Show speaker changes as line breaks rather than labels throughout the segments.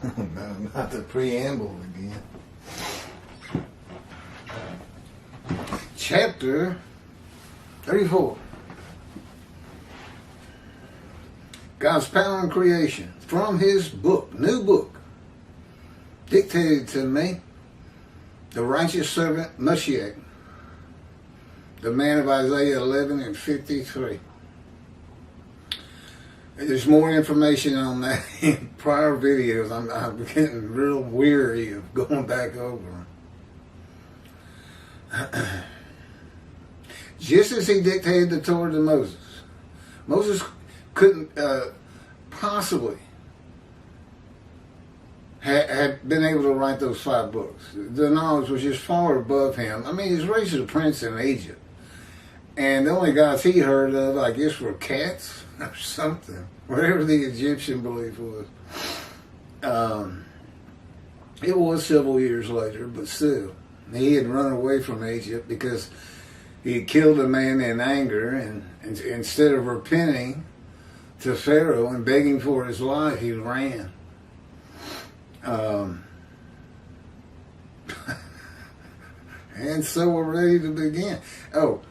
No, not the preamble again. Chapter 34. God's power in creation. From his book, new book, dictated to me, the righteous servant Mashiach, the man of Isaiah 11 and 53. There's more information on that in prior videos. I'm getting real weary of going back over them. Just as he dictated the Torah to Moses, Moses couldn't possibly had been able to write those 5 books. The knowledge was just far above him. I mean, he was raised as a prince in Egypt. And the only gods he heard of, I guess, were cats or something. Whatever the Egyptian belief was. It was several years later, but still. He had run away from Egypt because he had killed a man in anger, and instead of repenting to Pharaoh and begging for his life, he ran. And so we're ready to begin. Oh,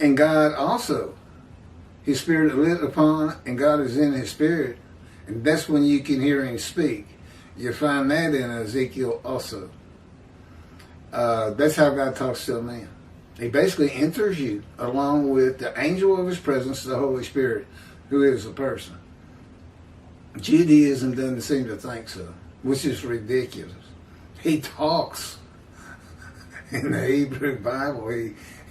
and God also, his spirit lit upon, and God is in his spirit, and that's when you can hear him speak. You find that in Ezekiel also. That's how God talks to a man. He basically enters you along with the angel of his presence, the Holy Spirit, who is a person. Judaism doesn't seem to think so, which is ridiculous. He talks in the Hebrew Bible.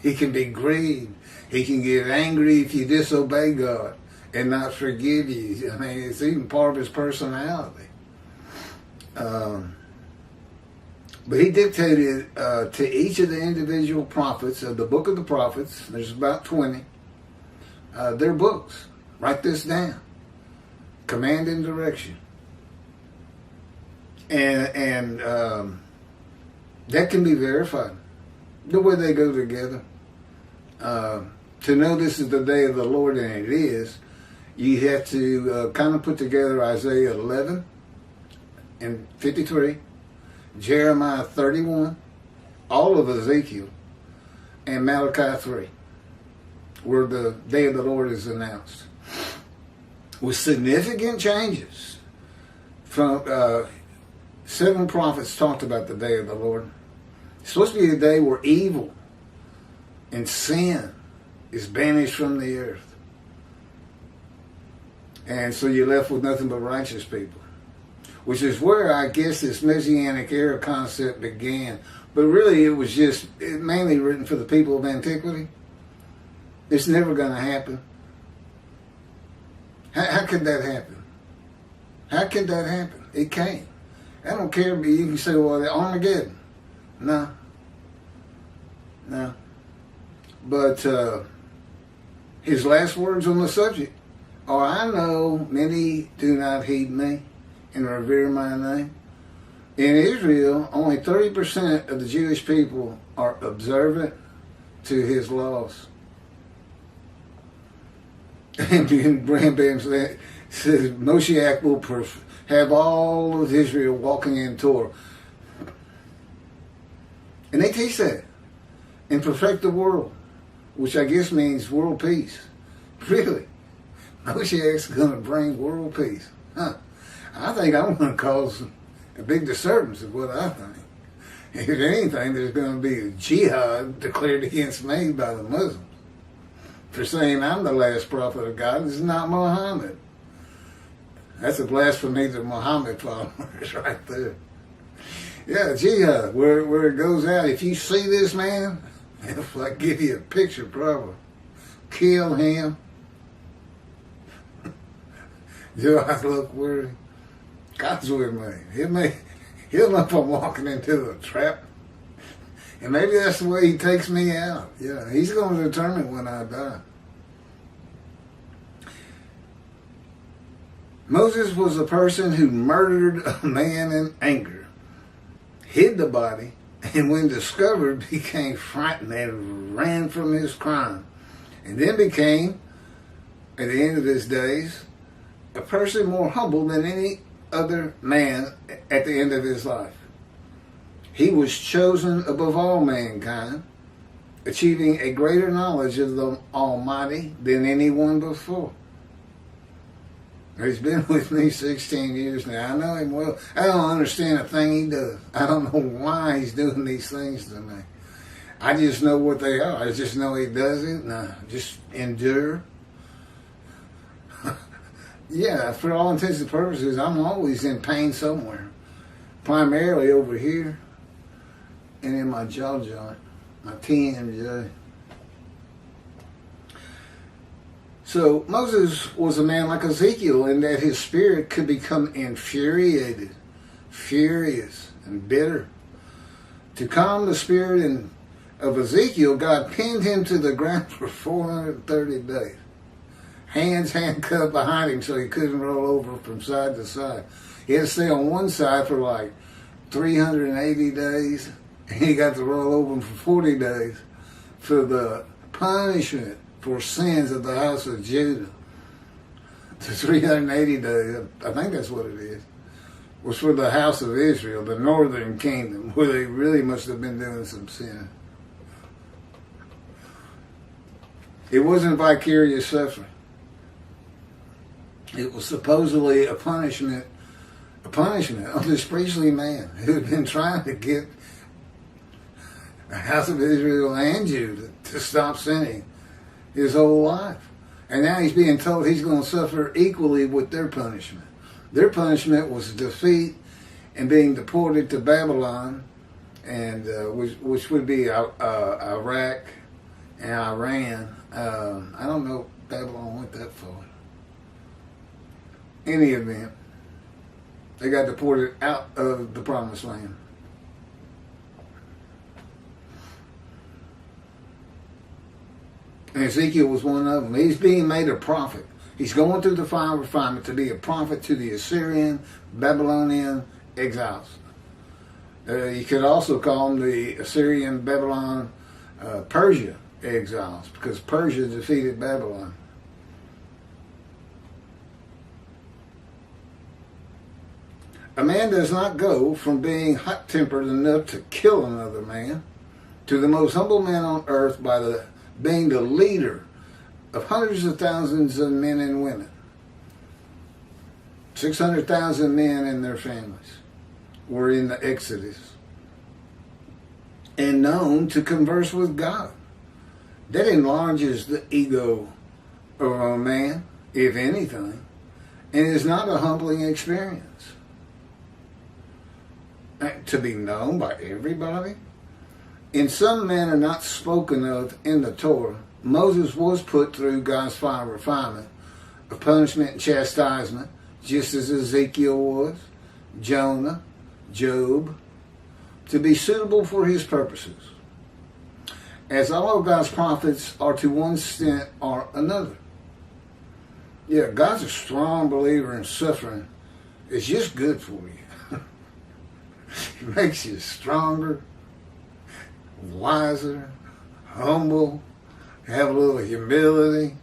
He can be grieved. He can get angry if you disobey God and not forgive you. I mean, it's even part of his personality. But he dictated to each of the individual prophets of the book of the prophets, there's about 20, their books. Write this down. Command and direction. And that can be verified. The way they go together. To know this is the day of the Lord, and it is, you have to kind of put together Isaiah 11 and 53, Jeremiah 31, all of Ezekiel, and Malachi 3, where the day of the Lord is announced. With significant changes. From 7 prophets talked about the day of the Lord. It's supposed to be a day where evil and sin is banished from the earth. And so you're left with nothing but righteous people. Which is where I guess this Messianic era concept began. But really it was just mainly written for the people of antiquity. It's never going to happen. How could that happen? How could that happen? It can't. I don't care, but you can say, well, Armageddon. No. But his last words on the subject are, I know many do not heed me and revere my name. In Israel, only 30% of the Jewish people are observant to his laws. And Bram Bam says Moshiach will have all of Israel walking in Torah. And they teach that. And perfect the world, which I guess means world peace. Really? Moshiach's going to bring world peace. Huh. I think I'm going to cause a big disturbance of what I think. If anything, there's going to be a jihad declared against me by the Muslims for saying I'm the last prophet of God. This is not Muhammad. That's a blasphemy to Muhammad followers right there. Yeah, jihad, where it goes out. If you see this man, if I give you a picture, probably kill him. Do I look weird? God's with me. He'll know if I'm walking into a trap. And maybe that's the way he takes me out. Yeah, he's going to determine when I die. Moses was a person who murdered a man in anger, hid the body, and when discovered became frightened and ran from his crime. And then became, at the end of his days, a person more humble than any other man at the end of his life. He was chosen above all mankind, achieving a greater knowledge of the Almighty than anyone before. He's been with me 16 years now. I know him well. I don't understand a thing he does. I don't know why he's doing these things to me. I just know what they are. I just know he does it, and I just endure. Yeah, for all intents and purposes, I'm always in pain somewhere. Primarily over here and in my jaw joint, my TMJ. So Moses was a man like Ezekiel in that his spirit could become infuriated, furious, and bitter. To calm the spirit of Ezekiel, God pinned him to the ground for 430 days. Hands handcuffed behind him so he couldn't roll over from side to side. He had to stay on one side for like 380 days, and he got to roll over for 40 days for the punishment for sins of the house of Judah. The 380 days, I think that's what it is, was for the house of Israel, the northern kingdom, where they really must have been doing some sin. It wasn't vicarious suffering. It was supposedly a punishment of this priestly man who had been trying to get the house of Israel and Judah to stop sinning his whole life. And now he's being told he's going to suffer equally with their punishment. Their punishment was defeat and being deported to Babylon, and which would be Iraq and Iran. I don't know if Babylon went that far. In any event, they got deported out of the promised land. And Ezekiel was one of them. He's being made a prophet. He's going through the fire of refinement to be a prophet to the Assyrian, Babylonian exiles. You could also call them the Assyrian, Babylon, Persia exiles, because Persia defeated Babylon. A man does not go from being hot-tempered enough to kill another man to the most humble man on earth by being the leader of hundreds of thousands of men and women. 600,000 men and their families were in the Exodus and known to converse with God. That enlarges the ego of a man, if anything, and is not a humbling experience. To be known by everybody? In some manner not spoken of in the Torah, Moses was put through God's fire of refinement, of punishment and chastisement, just as Ezekiel was, Jonah, Job, to be suitable for his purposes. As all of God's prophets are to one extent or another. Yeah, God's a strong believer in suffering. It's just good for you. It makes you stronger, wiser, humble, have a little humility.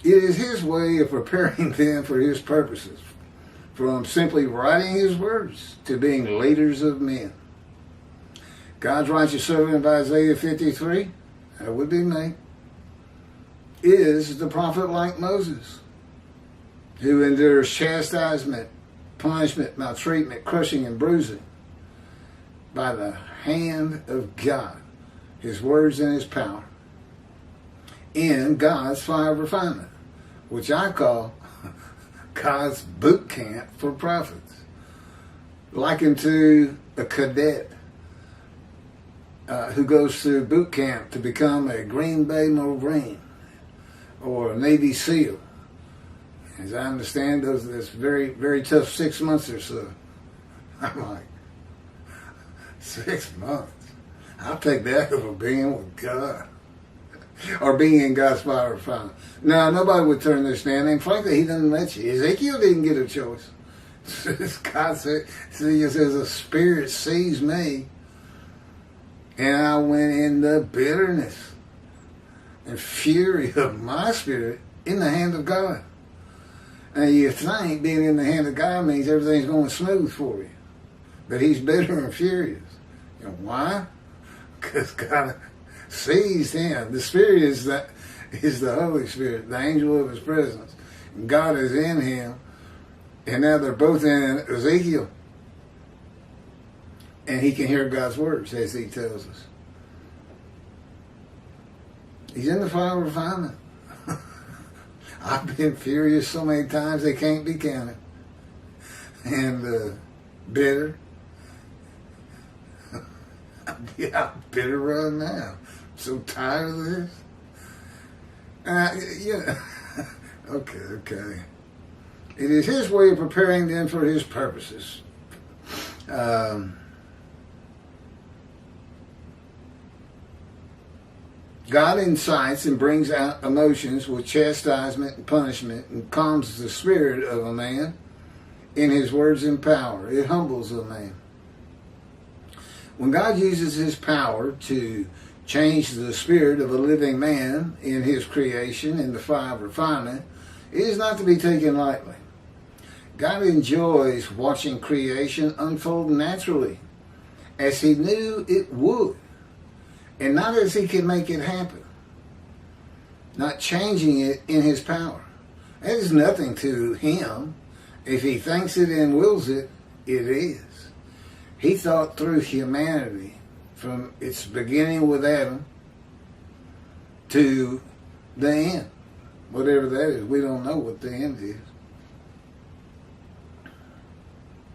It is his way of preparing them for his purposes, from simply writing his words to being leaders of men. God's righteous servant of Isaiah 53, that would be me, is the prophet like Moses, who endures chastisement, punishment, maltreatment, crushing, and bruising by the hand of God, his words and his power, in God's fire of refinement, which I call God's boot camp for prophets, likened to a cadet who goes through boot camp to become a Green Bay Marine or a Navy SEAL. As I understand, that's very, very tough 6 months or so. I'm like, 6 months? I'll take that over being with God. Or being in God's fire of refinement. No, nobody would turn this down. And frankly, he doesn't let you. Ezekiel didn't get a choice. God said, he says, a spirit seized me, and I went in the bitterness and fury of my spirit in the hand of God. And you think being in the hand of God means everything's going smooth for you. But he's bitter and furious. You know why? Because God sees him. The Spirit is the Holy Spirit, the angel of his presence. And God is in him. And now they're both in Ezekiel. And he can hear God's words, as he tells us. He's in the fire of refinement. I've been furious so many times they can't be counted. And bitter. Yeah, I'm bitter right now. I'm so tired of this. Yeah. Okay. It is his way of preparing them for his purposes. God incites and brings out emotions with chastisement and punishment and calms the spirit of a man in his words and power. It humbles a man. When God uses his power to change the spirit of a living man in his creation in the fire of refinement, it is not to be taken lightly. God enjoys watching creation unfold naturally, as he knew it would. And not as he can make it happen. Not changing it in his power. That is nothing to him. If he thinks it and wills it, it is. He thought through humanity from its beginning with Adam to the end. Whatever that is, we don't know what the end is.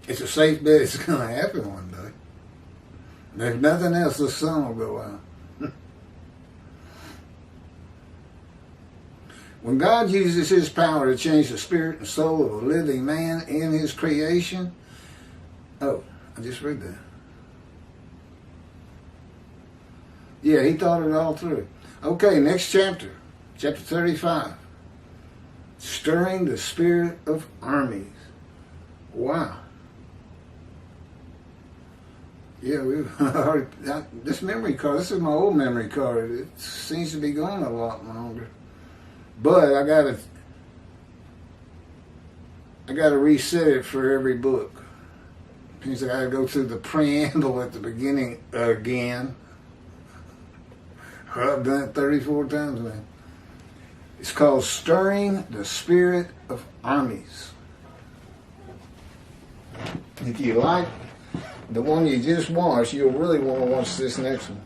It's a safe bet it's going to happen one day. There's nothing else, the sun will go out. When God uses his power to change the spirit and soul of a living man in his creation, I just read that. Yeah, he thought it all through. Okay, next chapter, chapter 35. Stirring the spirit of armies. Wow. Yeah, we've already, this memory card, this is my old memory card. It seems to be going a lot longer. But I gotta reset it for every book. Means I gotta go through the preamble at the beginning again. I've done it 34 times now. It's called Stirring the Spirit of Armies. If you like the one you just watched, you'll really want to watch this next one.